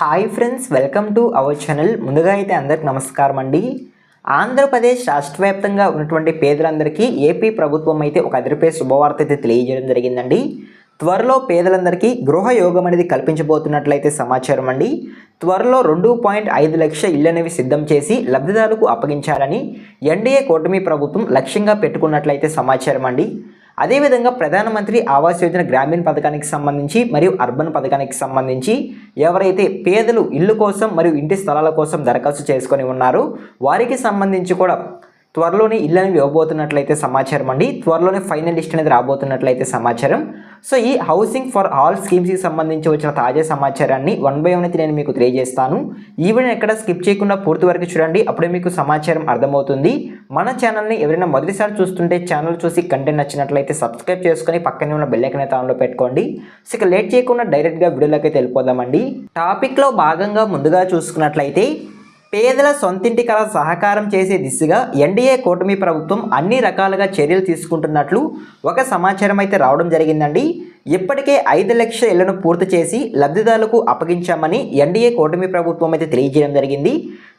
Hi friends, welcome to our channel. ముందుగా అయితే అందరికి నమస్కారం అండి. ఆంధ్రప్రదేశ్ రాష్ట్ర వ్యాప్తంగా ఉన్నటువంటి పేదలందరికీ ఏపీ ప్రభుత్వం అయితే ఒక అదిరిపే శుభవార్త అయితే తెలియజేయడం జరిగిందండి. త్వరలో పేదలందరికీ గృహ యోగం అనేది కల్పించబోతున్నట్లయితే సమాచారం అండి. త్వరలో 2.5 లక్షల ఇళ్ళు అనేవి సిద్ధం చేసి లబ్ధిదారులకు అప్పగించాలని ఎన్డీఏ కూటమి ప్రభుత్వం లక్ష్యంగా పెట్టుకున్నట్లయితే సమాచారం అండి. అదేవిధంగా ప్రధానమంత్రి ఆవాస్ యోజన గ్రామీణ పథకానికి సంబంధించి మరియు అర్బన్ పథకానికి సంబంధించి ఎవరైతే పేదలు ఇల్లు కోసం మరియు ఇంటి స్థలాల కోసం దరఖాస్తు చేసుకొని ఉన్నారో వారికి సంబంధించి కూడా త్వరలోనే ఇల్లు అనేవి ఇవ్వబోతున్నట్లయితే సమాచారం అండి. త్వరలోనే ఫైనల్ లిస్ట్ అనేది రాబోతున్నట్లయితే సమాచారం. సో ఈ హౌసింగ్ ఫర్ ఆల్ స్కీమ్స్కి సంబంధించి వచ్చిన తాజా సమాచారాన్ని 1 by 1 అయితే నేను మీకు తెలియజేస్తాను. ఈ వీడియోని ఎక్కడ స్కిప్ చేయకుండా పూర్తి వరకు చూడండి, అప్పుడే మీకు సమాచారం అర్థమవుతుంది. మన ఛానల్ని ఎవరైనా మొదటిసారి చూస్తుంటే ఛానల్ చూసి కంటెంట్ నచ్చినట్లయితే సబ్స్క్రైబ్ చేసుకొని పక్కనే ఉన్న బెల్ ఐకాన్ అయితే ఆన్లో పెట్టుకోండి. సో ఇక లేట్ చేయకుండా డైరెక్ట్గా వీడియోలోకి అయితే వెళ్ళిపోదామండి. టాపిక్లో భాగంగా ముందుగా చూసుకున్నట్లయితే పేదల సొంతింటి కళ సహకారం చేసే దిశగా ఎన్డీఏ కూటమి ప్రభుత్వం అన్ని రకాలుగా చర్యలు తీసుకుంటున్నట్లు ఒక సమాచారం అయితే రావడం జరిగిందండి. ఇప్పటికే 5 లక్షల ఇళ్లను పూర్తి చేసి లబ్ధిదారులకు అప్పగించామని ఎన్డీఏ కూటమి ప్రభుత్వం అయితే తెలియజేయడం జరిగింది.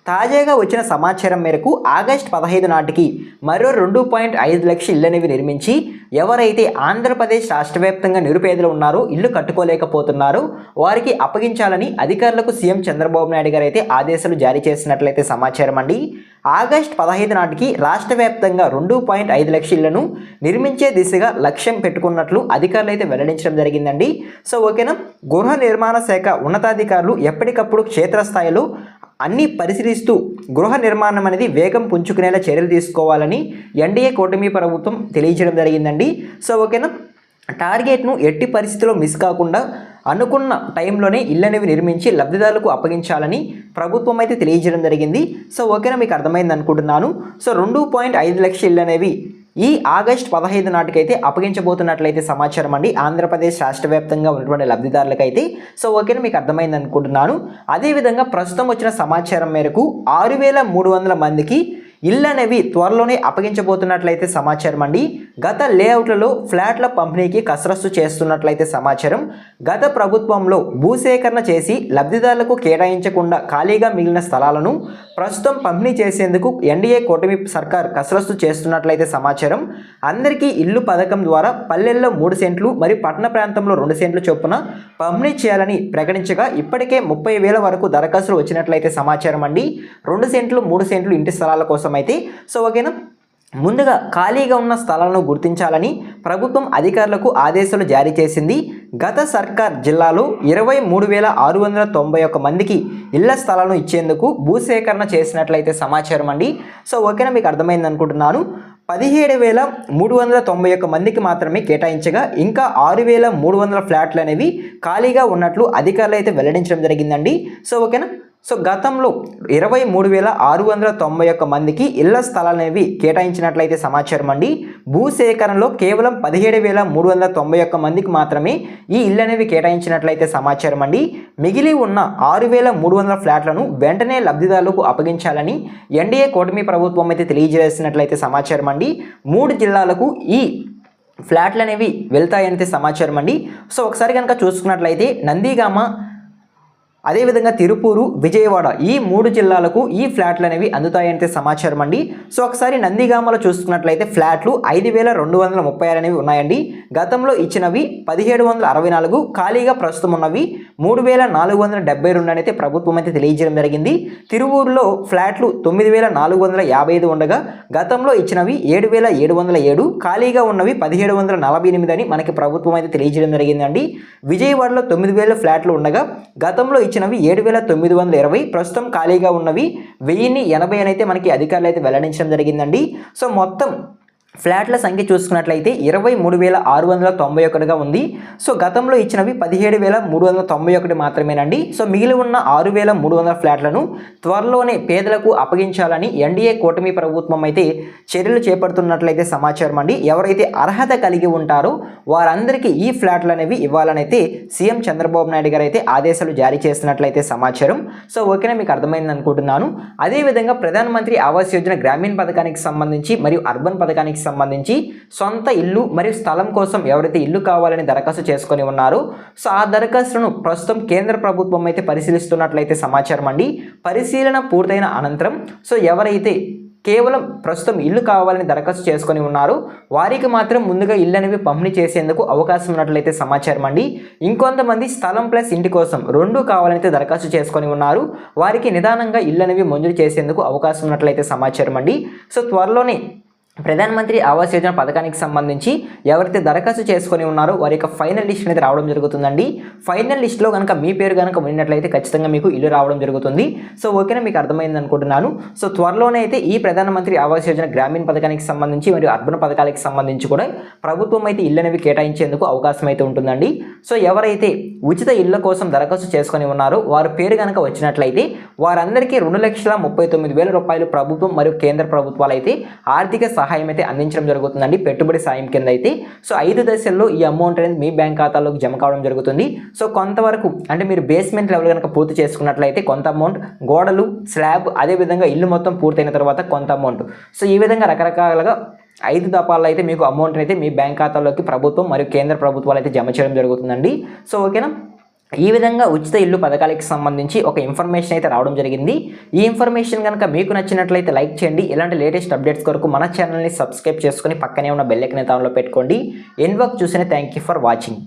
తాజాగా వచ్చిన సమాచారం మేరకు ఆగస్టు 15 నాటికి మరో 2.5 లక్షల ఇళ్ళు అనేవి నిర్మించి ఎవరైతే ఆంధ్రప్రదేశ్ రాష్ట్ర వ్యాప్తంగా నిరుపేదలు ఉన్నారో ఇల్లు కట్టుకోలేకపోతున్నారో వారికి అప్పగించాలని అధికారులకు సీఎం చంద్రబాబు నాయుడు గారు అయితే ఆదేశాలు జారీ చేసినట్లయితే సమాచారం అండి. ఆగస్టు 15 నాటికి రాష్ట్ర వ్యాప్తంగా 2.5 లక్షల ఇళ్లను నిర్మించే దిశగా లక్ష్యం పెట్టుకున్నట్లు అధికారులు అయితే వెల్లడించడం జరిగిందండి. సో ఓకేనా, గృహ నిర్మాణ శాఖ ఉన్నతాధికారులు ఎప్పటికప్పుడు క్షేత్రస్థాయిలో అన్ని పరిశీలిస్తూ గృహ నిర్మాణం అనేది వేగం పుంజుకునేలా చర్యలు తీసుకోవాలని ఎన్డీఏ కూటమి ప్రభుత్వం తెలియజేయడం జరిగిందండి. సో ఓకేనా, టార్గెట్ను ఎట్టి పరిస్థితుల్లో మిస్ కాకుండా అనుకున్న టైంలోనే ఇళ్ళు అనేవి నిర్మించి లబ్ధిదారులకు అప్పగించాలని ప్రభుత్వం అయితే తెలియజేయడం జరిగింది. సో ఓకేనా, మీకు అర్థమైంది అనుకుంటున్నాను. సో 2.5 లక్షల ఇళ్ళు అనేవి ఈ ఆగస్టు 15 నాటికైతే అప్పగించబోతున్నట్లయితే సమాచారం అండి ఆంధ్రప్రదేశ్ రాష్ట్ర వ్యాప్తంగా ఉన్నటువంటి లబ్ధిదారులకైతే. సో ఓకేనా, మీకు అర్థమైంది అనుకుంటున్నాను. అదేవిధంగా ప్రస్తుతం వచ్చిన సమాచారం మేరకు 6,300 మందికి ఇళ్ళు అనేవి త్వరలోనే అప్పగించబోతున్నట్లయితే సమాచారం అండి. గత లేఅవుట్లలో ఫ్లాట్ల పంపిణీకి కసరత్తు చేస్తున్నట్లయితే సమాచారం. గత ప్రభుత్వంలో భూసేకరణ చేసి లబ్ధిదారులకు కేటాయించకుండా ఖాళీగా మిగిలిన స్థలాలను ప్రస్తుతం పంపిణీ చేసేందుకు ఎన్డీఏ కూటమి సర్కార్ కసరత్తు చేస్తున్నట్లయితే సమాచారం. అందరికీ ఇల్లు పథకం ద్వారా పల్లెల్లో 3 సెంట్లు మరియు పట్టణ ప్రాంతంలో 2 సెంట్లు చొప్పున పంపిణీ చేయాలని ప్రకటించగా ఇప్పటికే 30,000 వరకు దరఖాస్తులు వచ్చినట్లయితే సమాచారం అండి. 2 సెంట్లు 3 సెంట్లు ఇంటి స్థలాల కోసం అయితే. సో ఓకేనా, ముందుగా ఖాళీగా ఉన్న స్థలాలను గుర్తించాలని ప్రభుత్వం అధికారులకు ఆదేశాలు జారీ చేసింది. గత సర్కార్ జిల్లాలో 23,691 మందికి ఇళ్ల స్థలాలను ఇచ్చేందుకు భూసేకరణ చేసినట్లయితే సమాచారం అండి. సో ఓకేనా, మీకు అర్థమైంది అనుకుంటున్నాను. 17,391 మందికి మాత్రమే కేటాయించగా ఇంకా 6,300 ఫ్లాట్లు అనేవి ఖాళీగా ఉన్నట్లు అధికారులు అయితే వెల్లడించడం జరిగిందండి. సో ఓకేనా, సో గతంలో 23,691 మందికి ఇళ్ల స్థలాలు అనేవి కేటాయించినట్లయితే సమాచారం అండి. భూసేకరణలో కేవలం 17,391 మందికి మాత్రమే ఈ ఇళ్ళు అనేవి కేటాయించినట్లయితే సమాచారం అండి. మిగిలి ఉన్న 6,300 ఫ్లాట్లను వెంటనే లబ్ధిదారులకు అప్పగించాలని ఎన్డీఏ కూటమి ప్రభుత్వం అయితే తెలియజేసినట్లయితే సమాచారం అండి. 3 జిల్లాలకు ఈ ఫ్లాట్లు అనేవి వెళ్తాయంటే సమాచారం అండి. సో ఒకసారి కనుక చూసుకున్నట్లయితే నందిగామ, అదేవిధంగా తిరుపూరు, విజయవాడ ఈ 3 జిల్లాలకు ఈ ఫ్లాట్లు అనేవి అందుతాయంటే సమాచారం అండి. సో ఒకసారి నందిగామలో చూసుకున్నట్లయితే ఫ్లాట్లు 5,236 అనేవి ఉన్నాయండి. గతంలో ఇచ్చినవి 1,764, ఖాళీగా ప్రస్తుతం ఉన్నవి 3,472 అయితే ప్రభుత్వం అయితే తెలియజేయడం జరిగింది. తిరువూరులో ఫ్లాట్లు 9,455 ఉండగా గతంలో ఇచ్చినవి 7,707, ఖాళీగా ఉన్నవి 1,748 అని మనకి ప్రభుత్వం అయితే తెలియజేయడం జరిగిందండి. విజయవాడలో 9,000 ఫ్లాట్లు ఉండగా గతంలో ఇచ్చినవి 7,920, ప్రస్తుతం ఖాళీగా ఉన్నవి 1,080 అయితే మనకి అధికారులు అయితే వెల్లడించడం జరిగిందండి. సో మొత్తం ఫ్లాట్ల సంఖ్య చూసుకున్నట్లయితే 23,691గా ఉంది. సో గతంలో ఇచ్చినవి 17,391 మాత్రమేనండి. సో మిగిలి ఉన్న 6,300 ఫ్లాట్లను త్వరలోనే పేదలకు అప్పగించాలని ఎన్డీఏ కూటమి ప్రభుత్వం అయితే చర్యలు చేపడుతున్నట్లయితే సమాచారం అండి. ఎవరైతే అర్హత కలిగి ఉంటారో వారందరికీ ఈ ఫ్లాట్లు అనేవి ఇవ్వాలని అయితే సీఎం చంద్రబాబు నాయుడు గారు అయితే ఆదేశాలు జారీ చేస్తున్నట్లయితే సమాచారం. సో ఓకేనా, మీకు అర్థమైంది అనుకుంటున్నాను. అదేవిధంగా ప్రధానమంత్రి ఆవాస్ యోజన గ్రామీణ పథకానికి సంబంధించి మరియు అర్బన్ పథకానికి పథకానికి సంబంధించి సొంత ఇల్లు మరియు స్థలం కోసం ఎవరైతే ఇల్లు కావాలని దరఖాస్తు చేసుకొని ఉన్నారో సో ఆ దరఖాస్తును ప్రస్తుతం కేంద్ర ప్రభుత్వం అయితే పరిశీలిస్తున్నట్లయితే సమాచారం అండి. పరిశీలన పూర్తయిన అనంతరం సో ఎవరైతే కేవలం ప్రస్తుతం ఇల్లు కావాలని దరఖాస్తు చేసుకొని ఉన్నారు వారికి మాత్రం ముందుగా ఇల్లు అనేవి పంపిణీ చేసేందుకు అవకాశం ఉన్నట్లయితే సమాచారం అండి. ఇంకొంతమంది స్థలం ప్లస్ ఇంటి కోసం రెండు కావాలైతే దరఖాస్తు చేసుకొని ఉన్నారు వారికి నిదానంగా ఇల్లు అనేవి మంజూరు చేసేందుకు అవకాశం ఉన్నట్లయితే సమాచారం అండి. సో త్వరలోనే ప్రధానమంత్రి ఆవాస్ యోజన పథకానికి సంబంధించి ఎవరైతే దరఖాస్తు చేసుకొని ఉన్నారో వారి యొక్క ఫైనల్ లిస్ట్ అనేది రావడం జరుగుతుందండి. ఫైనల్ లిస్ట్లో కనుక మీ పేరు కనుక ఉన్నట్లయితే ఖచ్చితంగా మీకు ఇల్లు రావడం జరుగుతుంది. సో ఓకేనా, మీకు అర్థమైంది అనుకుంటున్నాను. సో త్వరలోనే అయితే ఈ ప్రధానమంత్రి ఆవాస్ యోజన గ్రామీణ పథకానికి సంబంధించి మరియు అర్బన్ పథకాలకు సంబంధించి కూడా ప్రభుత్వం అయితే ఇల్లు అనేవి కేటాయించేందుకు అవకాశం అయితే ఉంటుందండి. సో ఎవరైతే ఉచిత ఇళ్ల కోసం దరఖాస్తు చేసుకొని ఉన్నారో వారి పేరు కనుక వచ్చినట్లయితే వారందరికీ 2,39,000 రూపాయలు ప్రభుత్వం మరియు కేంద్ర ప్రభుత్వాలు అయితే ఆర్థిక సహాయం అయితే అందించడం జరుగుతుందండి, పెట్టుబడి సాయం కింద అయితే. సో 5 దశల్లో ఈ అమౌంట్ అనేది మీ బ్యాంక్ ఖాతాలోకి జమ కావడం జరుగుతుంది. సో కొంతవరకు అంటే మీరు బేస్మెంట్ లెవెల్ కనుక పూర్తి చేసుకున్నట్లయితే కొంత అమౌంట్, గోడలు, స్లాబ్, అదేవిధంగా ఇల్లు మొత్తం పూర్తయిన తర్వాత కొంత అమౌంట్. సో ఈ విధంగా రకరకాలుగా 5 దఫాల్లో అయితే మీకు అమౌంట్ అయితే మీ బ్యాంక్ ఖాతాలోకి ప్రభుత్వం మరియు కేంద్ర ప్రభుత్వాలు అయితే జమ చేయడం జరుగుతుందండి. సో ఓకేనా, ఈ విధంగా ఉచిత ఇల్లు పథకాలకు సంబంధించి ఒక ఇన్ఫర్మేషన్ అయితే రావడం జరిగింది. ఈ ఇన్ఫర్మేషన్ కనుక మీకు నచ్చినట్లయితే లైక్ చేయండి. ఇలాంటి లేటెస్ట్ అప్డేట్స్ కొరకు మన ఛానల్ని సబ్స్క్రైబ్ చేసుకుని పక్కనే ఉన్న బెల్ ఐకాన్ ఆన్లో పెట్టుకోండి. ఎండ్ వరకు చూసిన థ్యాంక్ యూ ఫర్ వాచింగ్.